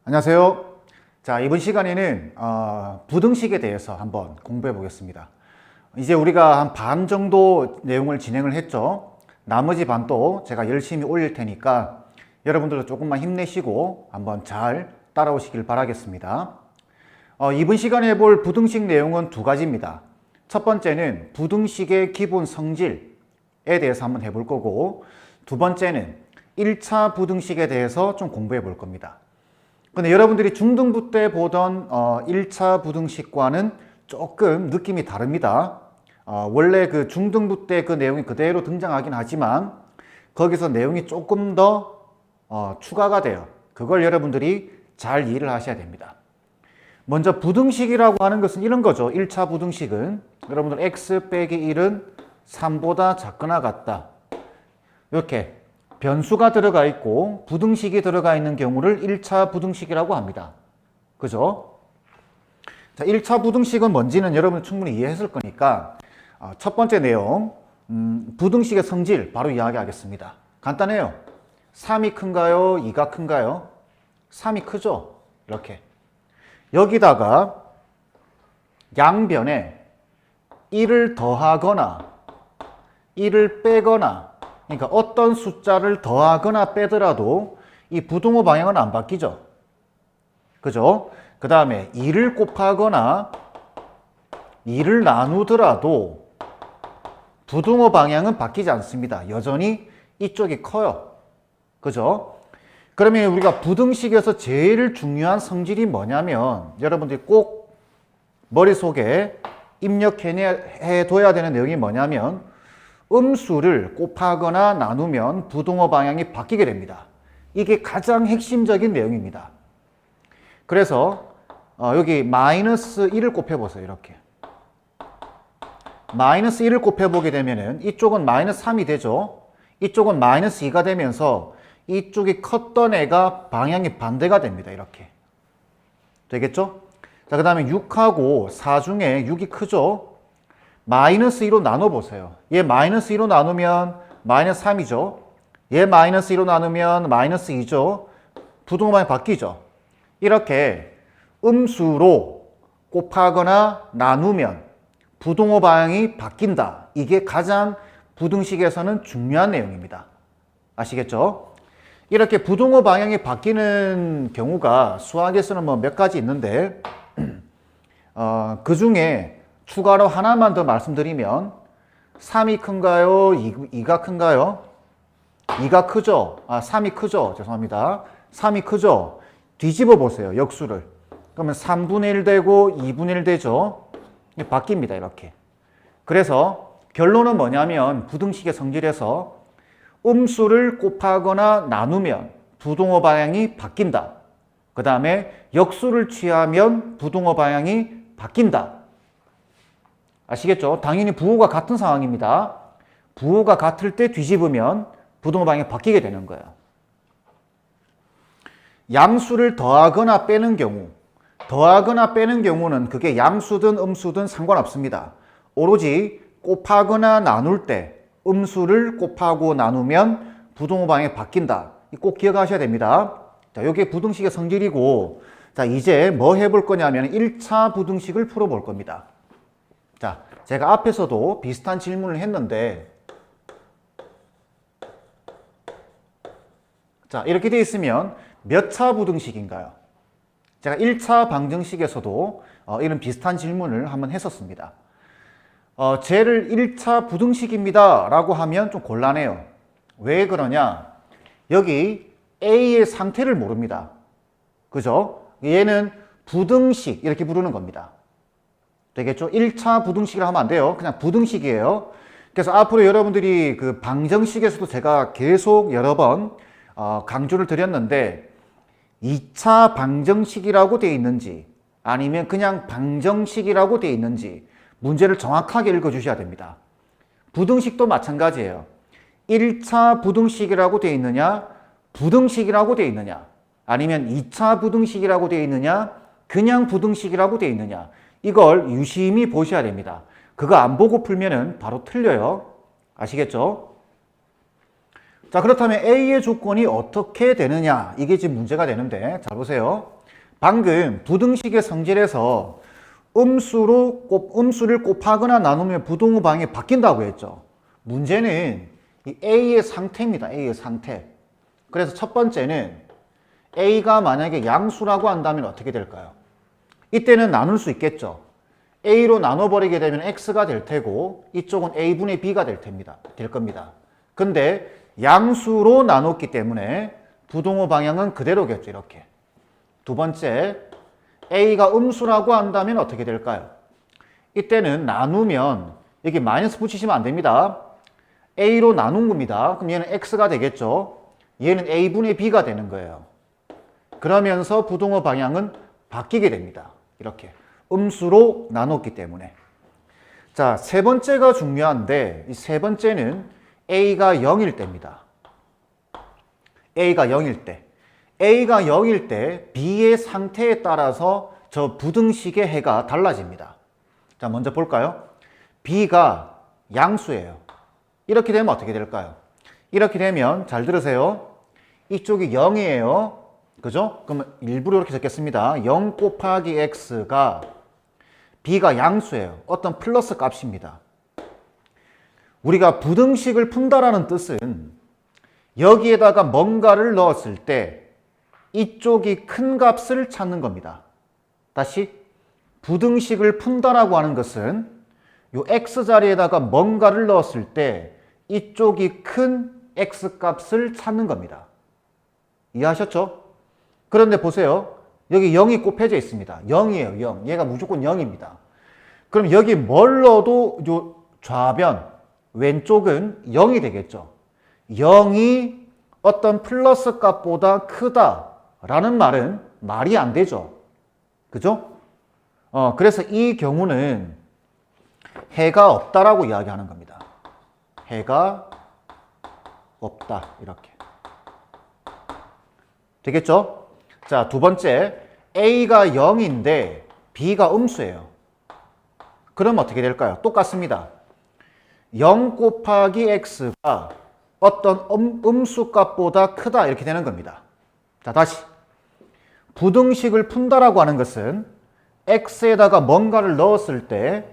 안녕하세요. 자, 이번 시간에는 부등식에 대해서 한번 공부해 보겠습니다. 이제 우리가 한 반 정도 내용을 진행을 했죠. 나머지 반도 제가 열심히 올릴 테니까 여러분들도 조금만 힘내시고 한번 잘 따라오시길 바라겠습니다. 이번 시간에 볼 부등식 내용은 두 가지입니다. 첫 번째는 부등식의 기본 성질에 대해서 한번 해볼 거고, 두 번째는 1차 부등식에 대해서 좀 공부해 볼 겁니다. 근데 여러분들이 중등부 때 보던 1차 부등식과는 조금 느낌이 다릅니다. 원래 그 중등부 때 그 내용이 그대로 등장하긴 하지만 거기서 내용이 조금 더 추가가 돼요. 그걸 여러분들이 잘 이해를 하셔야 됩니다. 먼저 부등식이라고 하는 것은 이런 거죠. 1차 부등식은 여러분들 x 빼기 1은 3보다 작거나 같다. 이렇게 변수가 들어가 있고 부등식이 들어가 있는 경우를 1차 부등식이라고 합니다. 그죠? 자, 1차 부등식은 뭔지는 여러분 충분히 이해했을 거니까 첫 번째 내용, 부등식의 성질 바로 이야기하겠습니다. 간단해요. 3이 큰가요? 2가 큰가요? 3이 크죠? 이렇게. 여기다가 양변에 1을 더하거나 1을 빼거나, 그러니까 어떤 숫자를 더하거나 빼더라도 이 부등호 방향은 안 바뀌죠. 그죠? 그 다음에 2를 곱하거나 2를 나누더라도 부등호 방향은 바뀌지 않습니다. 여전히 이쪽이 커요. 그죠? 그러면 우리가 부등식에서 제일 중요한 성질이 뭐냐면, 여러분들이 꼭 머릿속에 입력해둬야 되는 내용이 뭐냐면, 음수를 곱하거나 나누면 부등호 방향이 바뀌게 됩니다. 이게 가장 핵심적인 내용입니다. 그래서 여기 마이너스 1을 곱해보세요. 이렇게 마이너스 1을 곱해보게 되면은 이쪽은 마이너스 3이 되죠. 이쪽은 마이너스 2가 되면서 이쪽이 컸던 애가 방향이 반대가 됩니다. 이렇게 되겠죠? 자, 그 다음에 6하고 4 중에 6이 크죠? 마이너스 2로 나눠보세요. 얘 마이너스 2로 나누면 마이너스 3이죠. 얘 마이너스 2로 나누면 마이너스 2죠. 부등호 방향이 바뀌죠. 이렇게 음수로 곱하거나 나누면 부등호 방향이 바뀐다. 이게 가장 부등식에서는 중요한 내용입니다. 아시겠죠? 이렇게 부등호 방향이 바뀌는 경우가 수학에서는 뭐 몇 가지 있는데 그 중에 추가로 하나만 더 말씀드리면 3이 큰가요? 2가 큰가요? 2가 크죠? 3이 크죠? 죄송합니다. 3이 크죠? 뒤집어 보세요. 역수를. 그러면 3분의 1 되고 2분의 1 되죠? 바뀝니다. 이렇게. 그래서 결론은 뭐냐면 부등식의 성질에서 음수를 곱하거나 나누면 부등호 방향이 바뀐다. 그 다음에 역수를 취하면 부등호 방향이 바뀐다. 아시겠죠? 당연히 부호가 같은 상황입니다. 부호가 같을 때 뒤집으면 부등호 방향이 바뀌게 되는 거예요. 양수를 더하거나 빼는 경우, 더하거나 빼는 경우는 그게 양수든 음수든 상관없습니다. 오로지 곱하거나 나눌 때 음수를 곱하고 나누면 부등호 방향이 바뀐다. 꼭 기억하셔야 됩니다. 자, 이게 부등식의 성질이고, 자, 이제 뭐 해볼 거냐면 1차 부등식을 풀어볼 겁니다. 자, 제가 앞에서도 비슷한 질문을 했는데, 자, 이렇게 되어 있으면 몇 차 부등식인가요? 제가 1차 방정식에서도 이런 비슷한 질문을 한번 했었습니다. 쟤를 1차 부등식입니다 라고 하면 좀 곤란해요. 왜 그러냐? 여기 A의 상태를 모릅니다. 그죠? 얘는 부등식 이렇게 부르는 겁니다. 되겠죠? 1차 부등식을 하면 안 돼요. 그냥 부등식이에요. 그래서 앞으로 여러분들이 그 방정식에서도 제가 계속 여러 번 강조를 드렸는데, 2차 방정식이라고 되어 있는지 아니면 그냥 방정식이라고 되어 있는지 문제를 정확하게 읽어주셔야 됩니다. 부등식도 마찬가지예요. 1차 부등식이라고 되어 있느냐, 부등식이라고 되어 있느냐, 아니면 2차 부등식이라고 되어 있느냐, 그냥 부등식이라고 되어 있느냐, 이걸 유심히 보셔야 됩니다. 그거 안 보고 풀면은 바로 틀려요. 아시겠죠? 자, 그렇다면 A의 조건이 어떻게 되느냐, 이게 지금 문제가 되는데, 잘 보세요. 방금 부등식의 성질에서 음수를 곱하거나 나누면 부동호 방향이 바뀐다고 했죠. 문제는 이 A의 상태입니다. A의 상태. 그래서 첫 번째는 A가 만약에 양수라고 한다면 어떻게 될까요? 이때는 나눌 수 있겠죠. A로 나눠버리게 되면 X가 될 테고 이쪽은 A분의 B가 될 겁니다. 근데 양수로 나눴기 때문에 부동호 방향은 그대로겠죠. 이렇게. 두 번째, A가 음수라고 한다면 어떻게 될까요? 이때는 나누면 여기 마이너스 붙이시면 안 됩니다. A로 나눈 겁니다. 그럼 얘는 X가 되겠죠. 얘는 A분의 B가 되는 거예요. 그러면서 부동호 방향은 바뀌게 됩니다. 이렇게. 음수로 나눴기 때문에. 자, 세 번째가 중요한데 이 세 번째는 A가 0일 때입니다. A가 0일 때. A가 0일 때 B의 상태에 따라서 저 부등식의 해가 달라집니다. 자, 먼저 볼까요? B가 양수예요. 이렇게 되면 어떻게 될까요? 이렇게 되면 잘 들으세요. 이쪽이 0이에요. 그죠? 그러면 일부러 이렇게 적겠습니다. 0 곱하기 X가 B가 양수예요. 어떤 플러스 값입니다. 우리가 부등식을 푼다라는 뜻은 여기에다가 뭔가를 넣었을 때 이쪽이 큰 값을 찾는 겁니다. 다시 부등식을 푼다라고 하는 것은 이 X자리에다가 뭔가를 넣었을 때 이쪽이 큰 X값을 찾는 겁니다. 이해하셨죠? 그런데 보세요. 여기 0이 곱해져 있습니다. 0이에요. 0. 얘가 무조건 0입니다. 그럼 여기 뭘 넣어도 요 좌변 왼쪽은 0이 되겠죠. 0이 어떤 플러스 값보다 크다라는 말은 말이 안 되죠. 그죠? 그래서 이 경우는 해가 없다라고 이야기하는 겁니다. 해가 없다. 이렇게. 되겠죠? 자, 두 번째. A가 0인데 B가 음수예요. 그럼 어떻게 될까요? 똑같습니다. 0 곱하기 X가 어떤 음수 값보다 크다. 이렇게 되는 겁니다. 자, 다시. 부등식을 푼다라고 하는 것은 X에다가 뭔가를 넣었을 때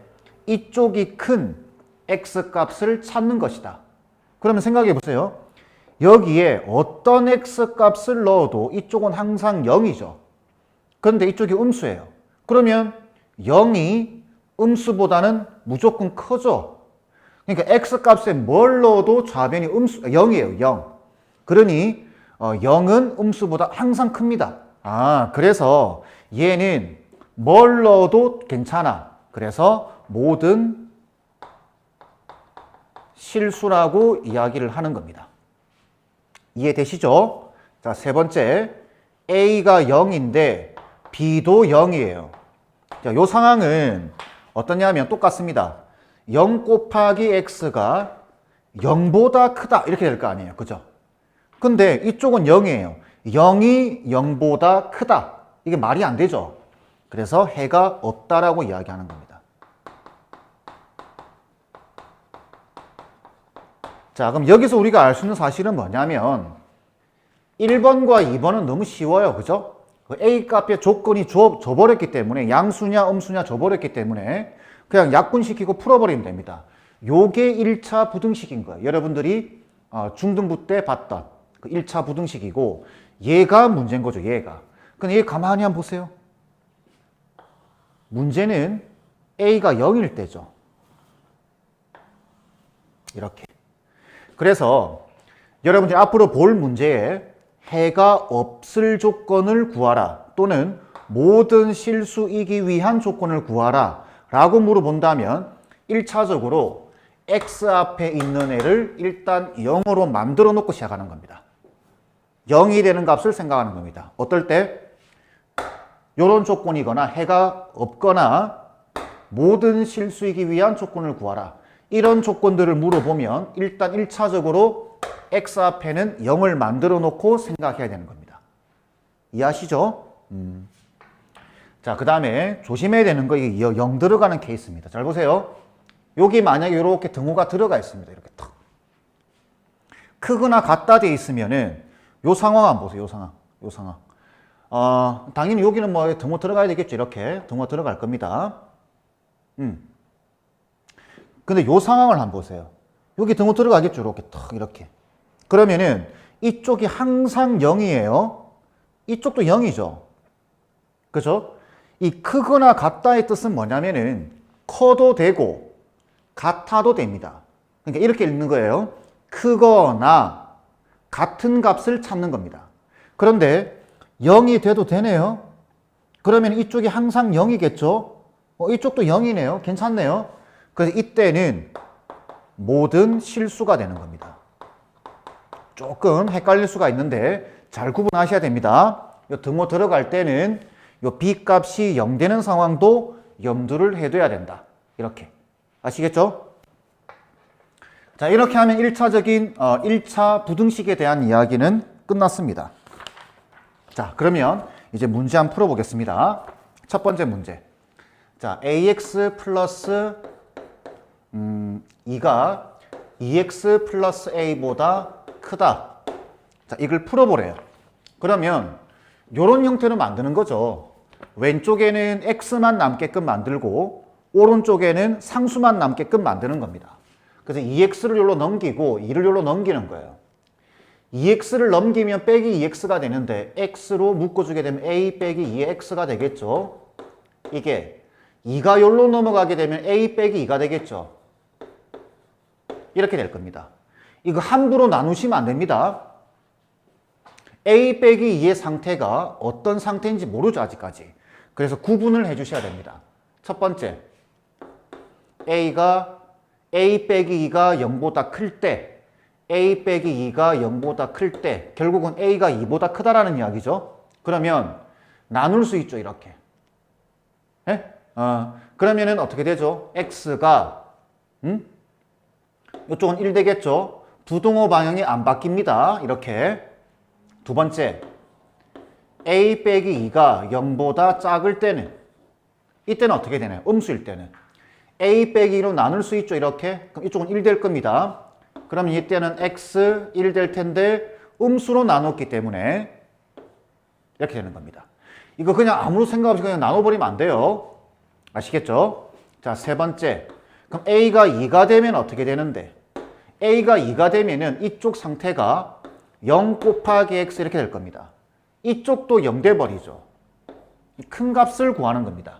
이쪽이 큰 X 값을 찾는 것이다. 그러면 생각해 보세요. 여기에 어떤 X 값을 넣어도 이쪽은 항상 0이죠. 그런데 이쪽이 음수예요. 그러면 0이 음수보다는 무조건 크죠. 그러니까 X 값에 뭘 넣어도 좌변이 0이에요. 0. 그러니 0은 음수보다 항상 큽니다. 그래서 얘는 뭘 넣어도 괜찮아. 그래서 모든 실수라고 이야기를 하는 겁니다. 이해되시죠? 자, 세 번째. A가 0인데 B도 0이에요. 자, 요 상황은 어떠냐면 똑같습니다. 0 곱하기 X가 0보다 크다. 이렇게 될 거 아니에요. 그죠? 근데 이쪽은 0이에요. 0이 0보다 크다. 이게 말이 안 되죠. 그래서 해가 없다라고 이야기하는 겁니다. 자, 그럼 여기서 우리가 알 수 있는 사실은 뭐냐면 1번과 2번은 너무 쉬워요. 그죠? A 값의 조건이 줘버렸기 때문에 양수냐 음수냐 줘버렸기 때문에 그냥 약분시키고 풀어버리면 됩니다. 요게 1차 부등식인 거예요. 여러분들이 중등부 때 봤던 그 1차 부등식이고 얘가 문제인 거죠. 얘가. 근데 얘 가만히 한번 보세요. 문제는 A가 0일 때죠. 이렇게. 그래서 여러분들이 앞으로 볼 문제에 해가 없을 조건을 구하라 또는 모든 실수이기 위한 조건을 구하라 라고 물어본다면 1차적으로 X 앞에 있는 애를 일단 0으로 만들어 놓고 시작하는 겁니다. 0이 되는 값을 생각하는 겁니다. 어떨 때? 이런 조건이거나 해가 없거나 모든 실수이기 위한 조건을 구하라. 이런 조건들을 물어보면 일단 1차적으로 X 앞에는 0을 만들어 놓고 생각해야 되는 겁니다. 이해하시죠? 자, 그 다음에 조심해야 되는 거, 이게 0 들어가는 케이스입니다. 잘 보세요. 여기 만약에 이렇게 등호가 들어가 있습니다. 이렇게 탁. 크거나 같다 돼 있으면은 요 상황 한번 보세요. 요 상황. 당연히 여기는 뭐 등호 들어가야 되겠죠. 이렇게 등호 들어갈 겁니다. 근데 요 상황을 한번 보세요. 여기 등호 들어가겠죠. 이렇게 탁 이렇게. 그러면은 이쪽이 항상 0이에요. 이쪽도 0이죠. 그죠? 이 크거나 같다의 뜻은 뭐냐면은 커도 되고 같아도 됩니다. 그러니까 이렇게 읽는 거예요. 크거나 같은 값을 찾는 겁니다. 그런데 0이 돼도 되네요. 그러면 이쪽이 항상 0이겠죠? 이쪽도 0이네요. 괜찮네요. 그래서 이때는 모든 실수가 되는 겁니다. 조금 헷갈릴 수가 있는데 잘 구분하셔야 됩니다. 요 등호 들어갈 때는 요 B값이 0 되는 상황도 염두를 해둬야 된다. 이렇게. 아시겠죠? 자, 이렇게 하면 1차적인 1차 부등식에 대한 이야기는 끝났습니다. 자, 그러면 이제 문제 한번 풀어보겠습니다. 첫 번째 문제. 자, ax 플러스 2가 2x 플러스 a보다 크다. 자, 이걸 풀어보래요. 그러면 이런 형태로 만드는 거죠. 왼쪽에는 x만 남게끔 만들고 오른쪽에는 상수만 남게끔 만드는 겁니다. 그래서 2x를 여기로 넘기고 2를 여기로 넘기는 거예요. 2x를 넘기면 빼기 2x가 되는데 x로 묶어주게 되면 a 빼기 2의 x가 되겠죠. 이게 2가 여기로 넘어가게 되면 a 빼기 2가 되겠죠. 이렇게 될 겁니다. 이거 함부로 나누시면 안 됩니다. a 빼기 2의 상태가 어떤 상태인지 모르죠, 아직까지. 그래서 구분을 해주셔야 됩니다. 첫 번째, a가 a 빼기 2가 0보다 클 때, a 빼기 2가 0보다 클 때, 결국은 a가 2보다 크다라는 이야기죠. 그러면 나눌 수 있죠, 이렇게. 예? 그러면은 어떻게 되죠? x가 이쪽은 1 되겠죠. 부등호 방향이 안 바뀝니다. 이렇게. 두 번째, a 빼기 2가 0보다 작을 때는, 이때는 어떻게 되나요? 음수일 때는 a 빼기 2로 나눌 수 있죠. 이렇게. 그럼 이쪽은 1 될 겁니다. 그럼 이때는 x 1 될 텐데 음수로 나눴기 때문에 이렇게 되는 겁니다. 이거 그냥 아무 생각 없이 그냥 나눠버리면 안 돼요. 아시겠죠? 자, 세 번째. 그럼 a가 2가 되면 어떻게 되는데? a가 2가 되면은 이쪽 상태가 0 곱하기 x 이렇게 될 겁니다. 이쪽도 0 돼버리죠. 큰 값을 구하는 겁니다.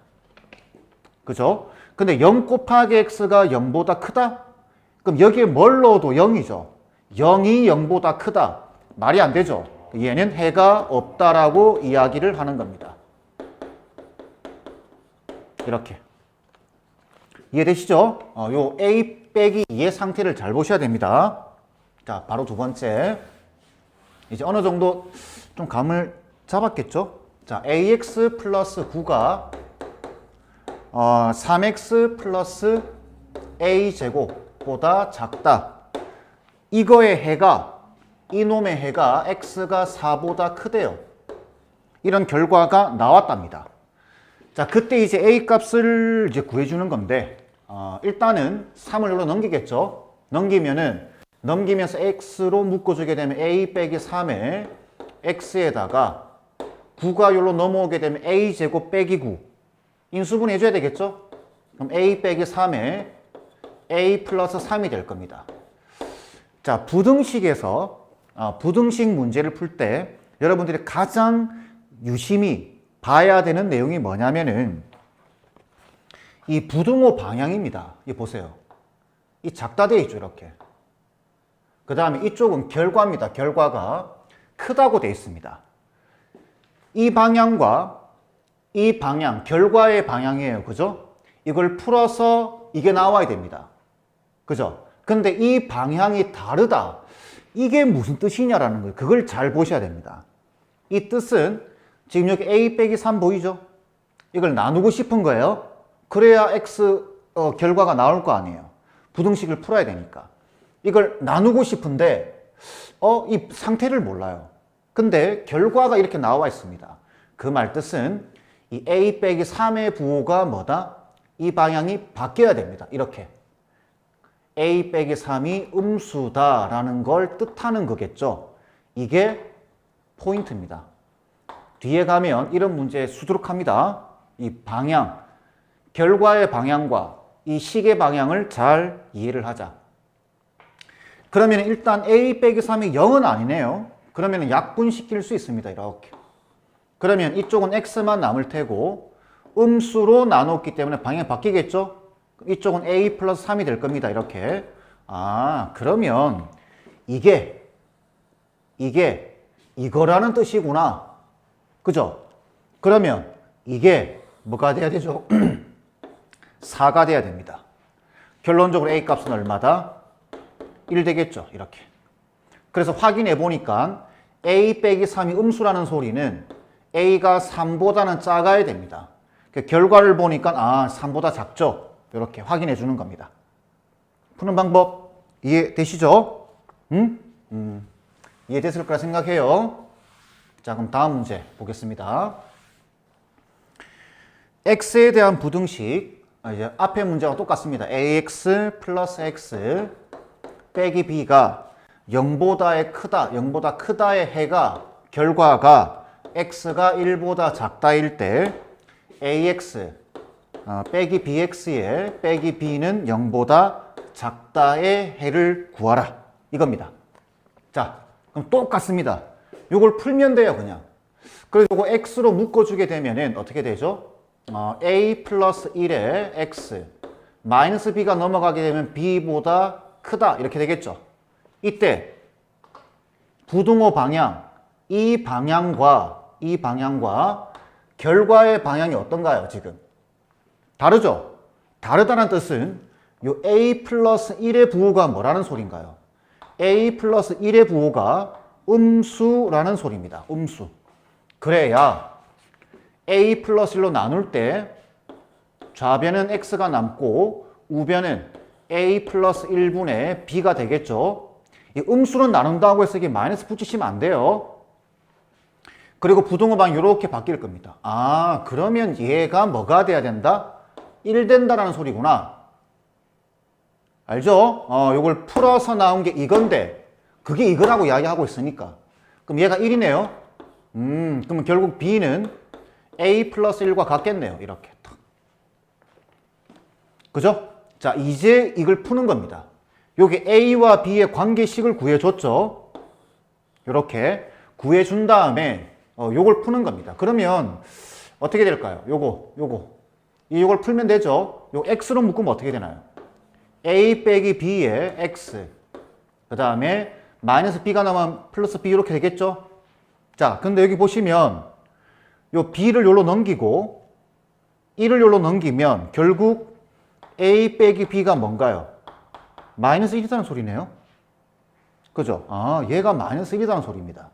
그죠? 근데 0 곱하기 x가 0보다 크다? 그럼 여기에 뭘 넣어도 0이죠. 0이 0보다 크다. 말이 안 되죠. 얘는 해가 없다라고 이야기를 하는 겁니다. 이렇게. 이해되시죠? 요 a 빼기 2의 상태를 잘 보셔야 됩니다. 자, 바로 두 번째. 이제 어느 정도 좀 감을 잡았겠죠? 자, ax 플러스 9가 3x 플러스 a제곱보다 작다. 이거의 해가, 이놈의 해가 x가 4보다 크대요. 이런 결과가 나왔답니다. 자, 그때 이제 a 값을 이제 구해주는 건데, 일단은 3을 여기로 넘기겠죠? 넘기면서 x로 묶어주게 되면 a 빼기 3에 x에다가 9가 여기로 넘어오게 되면 a제곱 빼기 9. 인수분 해줘야 되겠죠? 그럼 a 빼기 3에 a 플러스 3이 될 겁니다. 자, 부등식에서 부등식 문제를 풀 때 여러분들이 가장 유심히 봐야 되는 내용이 뭐냐면은 이 부등호 방향입니다. 이 보세요. 이 작다 돼 있죠, 이렇게. 그 다음에 이쪽은 결과입니다. 결과가 크다고 돼 있습니다. 이 방향과 이 방향, 결과의 방향이에요. 그죠? 이걸 풀어서 이게 나와야 됩니다. 그죠? 근데 이 방향이 다르다. 이게 무슨 뜻이냐라는 거예요. 그걸 잘 보셔야 됩니다. 이 뜻은 지금 여기 a 빼기 3 보이죠? 이걸 나누고 싶은 거예요. 그래야 x 결과가 나올 거 아니에요. 부등식을 풀어야 되니까. 이걸 나누고 싶은데 이 상태를 몰라요. 근데 결과가 이렇게 나와 있습니다. 그 말 뜻은 이 a 빼기 3의 부호가 뭐다? 이 방향이 바뀌어야 됩니다. 이렇게. a 빼기 3이 음수다라는 걸 뜻하는 거겠죠. 이게 포인트입니다. 뒤에 가면 이런 문제 수두룩합니다. 이 방향, 결과의 방향과 이 식의 방향을 잘 이해를 하자. 그러면 일단 a 빼기 3이 0은 아니네요. 그러면 약분시킬 수 있습니다. 이렇게. 그러면 이쪽은 x만 남을 테고 음수로 나눴기 때문에 방향이 바뀌겠죠? 이쪽은 a 플러스 3이 될 겁니다. 이렇게. 아, 그러면 이게 이거라는 뜻이구나. 그죠? 그러면 이게 뭐가 돼야 되죠? 4가 돼야 됩니다. 결론적으로 a 값은 얼마다? 1 되겠죠. 이렇게. 그래서 확인해 보니까 a 빼기 3이 음수라는 소리는 a가 3보다는 작아야 됩니다. 결과를 보니까 3보다 작죠. 이렇게 확인해 주는 겁니다. 푸는 방법 이해되시죠? 이해됐을 거라 생각해요. 자, 그럼 다음 문제 보겠습니다. x에 대한 부등식, 이제 앞에 문제와 똑같습니다. ax 플러스 x 빼기 b가 0보다 크다의 해가 결과가 x가 1보다 작다일 때 ax 빼기 bx의 빼기 b는 0보다 작다의 해를 구하라. 이겁니다. 자, 그럼 똑같습니다. 이걸 풀면 돼요, 그냥. 그래서 이거 x로 묶어주게 되면은 어떻게 되죠? a 플러스 1에 x 마이너스 b가 넘어가게 되면 b보다 크다 이렇게 되겠죠. 이때 부등호 방향, 이 방향과 결과의 방향이 어떤가요, 지금? 다르죠? 다르다는 뜻은 요 a 플러스 1의 부호가 뭐라는 소린가요? a 플러스 1의 부호가 음수라는 소리입니다. 음수. 그래야 a 플러스 1로 나눌 때 좌변은 x가 남고 우변은 a 플러스 1분의 b가 되겠죠. 이 음수는 나눈다고 해서 이게 마이너스 붙이시면 안 돼요. 그리고 부등호 방향이 이렇게 바뀔 겁니다. 아, 그러면 얘가 뭐가 돼야 된다? 1 된다라는 소리구나. 알죠? 요걸 풀어서 나온 게 이건데 그게 이거라고 이야기하고 있으니까. 그럼 얘가 1이네요. 그럼 결국 b는 a 플러스 1과 같겠네요. 이렇게. 그죠? 자, 이제 이걸 푸는 겁니다. 여기 a와 b의 관계식을 구해줬죠. 이렇게 구해준 다음에 요걸 푸는 겁니다. 그러면 어떻게 될까요? 요걸 풀면 되죠. 요 x로 묶으면 어떻게 되나요? a 빼기 b의 x 그 다음에 마이너스 b가 나오면 플러스 b 이렇게 되겠죠. 자, 근데 여기 보시면 요 b를 요로 넘기고 1을 요로 넘기면 결국 a 빼기 b가 뭔가요? 마이너스 1이라는 소리네요. 그죠? 아, 얘가 마이너스 1이라는 소리입니다.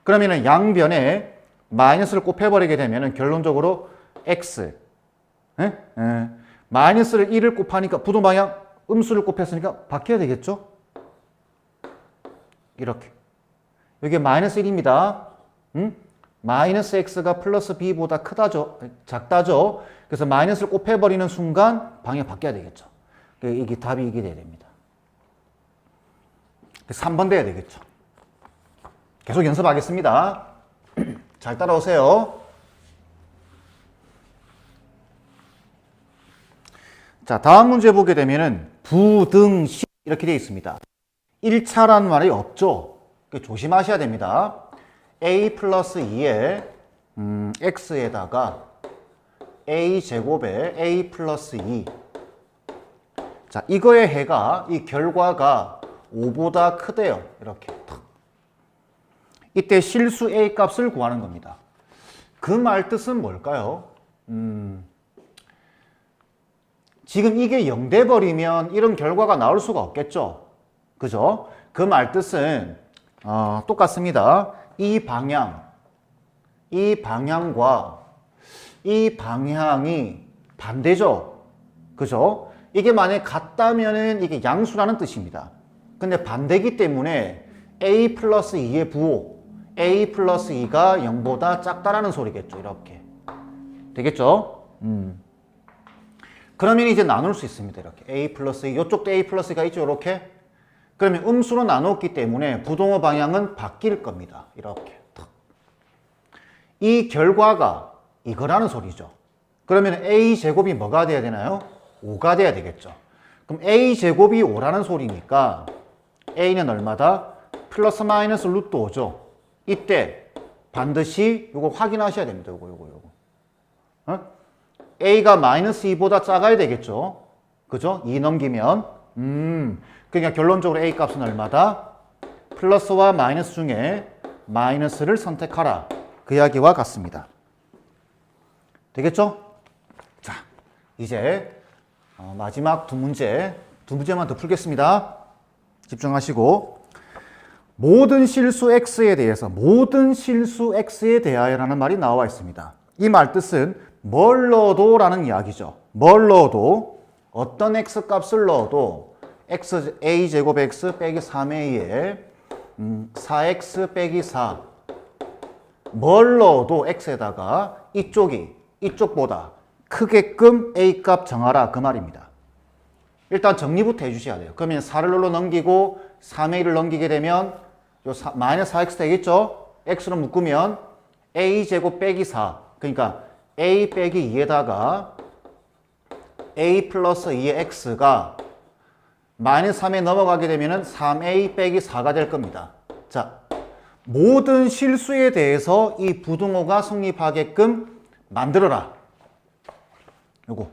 그러면은 양변에 마이너스를 곱해버리게 되면은 결론적으로 x 마이너스를 1을 곱하니까 부동 방향 음수를 곱했으니까 바뀌어야 되겠죠? 이렇게. 이게 마이너스 1입니다. 마이너스 x가 플러스 b보다 크다죠? 작다죠? 그래서 마이너스를 곱해버리는 순간 방향이 바뀌어야 되겠죠. 이게 답이 이게 돼야 됩니다. 3번 돼야 되겠죠. 계속 연습하겠습니다. 잘 따라오세요. 자, 다음 문제 보게 되면은 부등식 이렇게 되어 있습니다. 1차라는 말이 없죠. 조심하셔야 됩니다. a 플러스 2에 x에다가 a 제곱에 a 플러스 2. 자, 이거의 해가 이 결과가 5보다 크대요. 이렇게. 이때 실수 a 값을 구하는 겁니다. 그 말 뜻은 뭘까요? 지금 이게 0 돼 버리면 이런 결과가 나올 수가 없겠죠. 그죠? 그 말 뜻은 똑같습니다. 이 방향과 이 방향이 반대죠. 그죠? 이게 만약에 같다면은 이게 양수라는 뜻입니다. 근데 반대기 때문에 a 플러스 2의 부호 a 플러스 2가 0보다 작다라는 소리겠죠. 이렇게 되겠죠? 그러면 이제 나눌 수 있습니다. 이렇게 a 플러스 2 이쪽도 a 플러스 2가 있죠. 이렇게. 그러면 음수로 나눴기 때문에 부동호 방향은 바뀔 겁니다. 이렇게. 이 결과가 이거라는 소리죠. 그러면 a제곱이 뭐가 돼야 되나요? 5가 돼야 되겠죠. 그럼 a제곱이 5라는 소리니까 a는 얼마다? 플러스 마이너스 루트 5죠. 이때 반드시 이거 확인하셔야 됩니다. 요거. a가 마이너스 2보다 작아야 되겠죠. 그죠? 2 넘기면. 그러니까 결론적으로 a 값은 얼마다? 플러스와 마이너스 중에 마이너스를 선택하라. 그 이야기와 같습니다. 되겠죠? 자, 이제 마지막 두 문제만 더 풀겠습니다. 집중하시고. 모든 실수 x에 대하여라는 말이 나와 있습니다. 이 말 뜻은 뭘 넣어도 라는 이야기죠. 뭘 넣어도, 어떤 x 값을 넣어도 a제곱 x 빼기 3a에 4x 빼기 4 뭘 넣어도 x에다가 이쪽보다 크게끔 a 값 정하라 그 말입니다. 일단 정리부터 해주셔야 돼요. 그러면 4를 눌러 넘기고 3a를 넘기게 되면 요 마이너스 4x 되겠죠? x로 묶으면 a제곱 빼기 4 그러니까 a 빼기 2에다가 a 플러스 2의 x가 마이너스 3에 넘어가게 되면 3a 빼기 4가 될 겁니다. 자, 모든 실수에 대해서 이 부등호가 성립하게끔 만들어라. 요거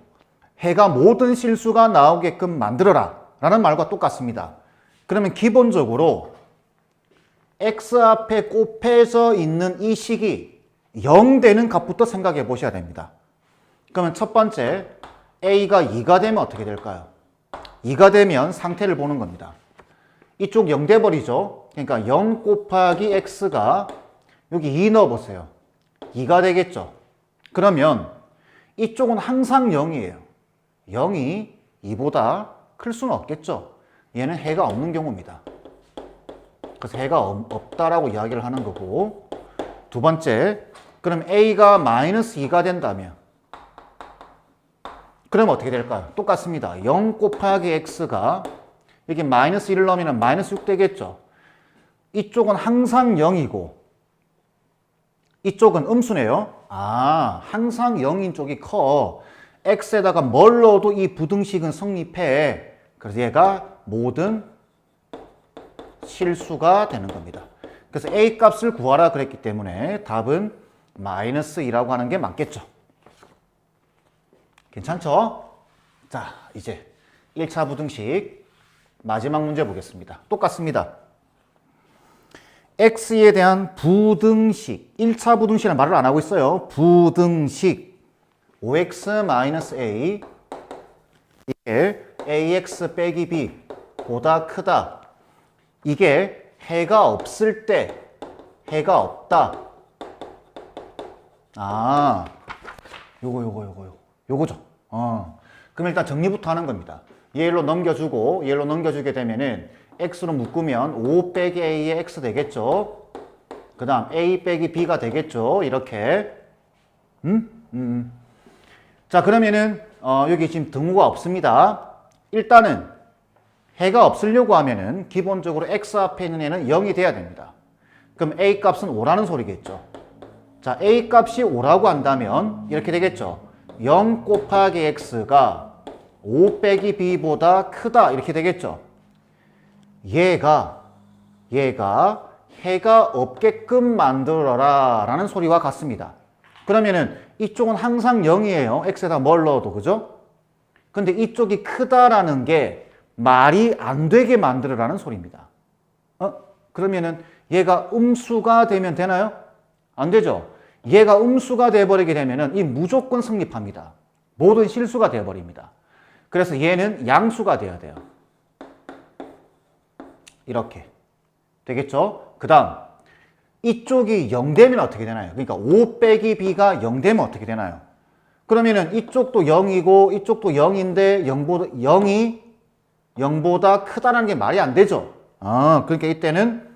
해가 모든 실수가 나오게끔 만들어라 라는 말과 똑같습니다. 그러면 기본적으로 x 앞에 곱해져 있는 이 식이 0 되는 값부터 생각해 보셔야 됩니다. 그러면 첫 번째 a가 2가 되면 어떻게 될까요? 2가 되면 상태를 보는 겁니다. 이쪽 0 돼버리죠. 그러니까 0 곱하기 x가 여기 2 넣어보세요. 2가 되겠죠. 그러면 이쪽은 항상 0이에요. 0이 2보다 클 수는 없겠죠. 얘는 해가 없는 경우입니다. 그래서 해가 없다라고 이야기를 하는 거고, 두 번째, 그럼 a가 마이너스 2가 된다면 그럼 어떻게 될까요? 똑같습니다. 0 곱하기 x가 여기 마이너스 1을 넣으면 마이너스 6 되겠죠. 이쪽은 항상 0이고 이쪽은 음수네요. 아, 항상 0인 쪽이 커. x에다가 뭘 넣어도 이 부등식은 성립해. 그래서 얘가 모든 실수가 되는 겁니다. 그래서 a 값을 구하라 그랬기 때문에 답은 마이너스 2라고 하는 게 맞겠죠. 괜찮죠? 자, 이제 1차 부등식 마지막 문제 보겠습니다. 똑같습니다. x에 대한 부등식, 1차 부등식이라는 말을 안 하고 있어요. 부등식 5x-a 이게 ax 빼기 b 보다 크다. 이게 해가 없을 때, 해가 없다. 아, 요거죠. 그럼 일단 정리부터 하는 겁니다. 얘로 넘겨주고, 얘로 넘겨주게 되면은 x로 묶으면 5 빼기 a의 x 되겠죠. 그 다음 a 빼기 b가 되겠죠. 이렇게. 자, 그러면은 여기 지금 등호가 없습니다. 일단은 해가 없으려고 하면은 기본적으로 x 앞에 있는 애는 0이 돼야 됩니다. 그럼 a 값은 5라는 소리겠죠. 자, a 값이 5라고 한다면 이렇게 되겠죠. 0 곱하기 x가 5 빼기 b보다 크다 이렇게 되겠죠. 얘가 해가 없게끔 만들어라 라는 소리와 같습니다. 그러면은 이쪽은 항상 0이에요. x에다 뭘 넣어도, 그죠? 근데 이쪽이 크다라는 게 말이 안 되게 만들어라는 소리입니다. 그러면은 얘가 음수가 되면 되나요? 안 되죠. 얘가 음수가 돼버리게 되면은 이 무조건 성립합니다. 모든 실수가 돼버립니다. 그래서 얘는 양수가 돼야 돼요. 이렇게 되겠죠? 그 다음 이쪽이 0 되면 어떻게 되나요? 그러니까 5 빼기 b가 0 되면 어떻게 되나요? 그러면은 이쪽도 0이고 이쪽도 0인데 0이 0보다 크다는 게 말이 안 되죠. 그러니까 이때는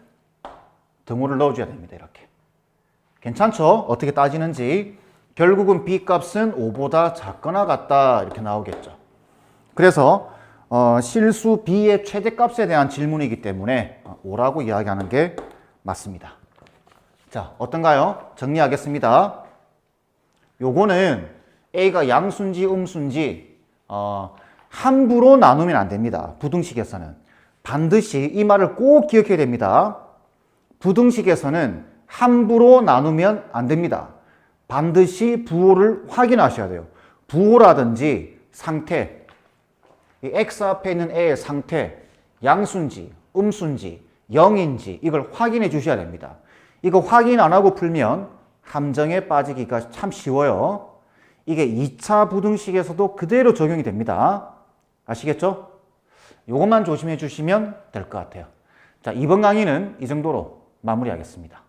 등호를 넣어줘야 됩니다. 이렇게. 괜찮죠? 어떻게 따지는지. 결국은 b 값은 5보다 작거나 같다 이렇게 나오겠죠. 그래서 실수 b의 최대값에 대한 질문이기 때문에 5라고 이야기하는 게 맞습니다. 자, 어떤가요? 정리하겠습니다. 요거는 A가 양수인지 음수인지 함부로 나누면 안 됩니다. 부등식에서는. 반드시 이 말을 꼭 기억해야 됩니다. 부등식에서는 함부로 나누면 안 됩니다. 반드시 부호를 확인하셔야 돼요. 부호라든지 상태, 이 x 앞에 있는 A의 상태, 양수인지 음수인지 0인지 이걸 확인해 주셔야 됩니다. 이거 확인 안 하고 풀면 함정에 빠지기가 참 쉬워요. 이게 2차 부등식에서도 그대로 적용이 됩니다. 아시겠죠? 이것만 조심해 주시면 될 것 같아요. 자, 이번 강의는 이 정도로 마무리하겠습니다.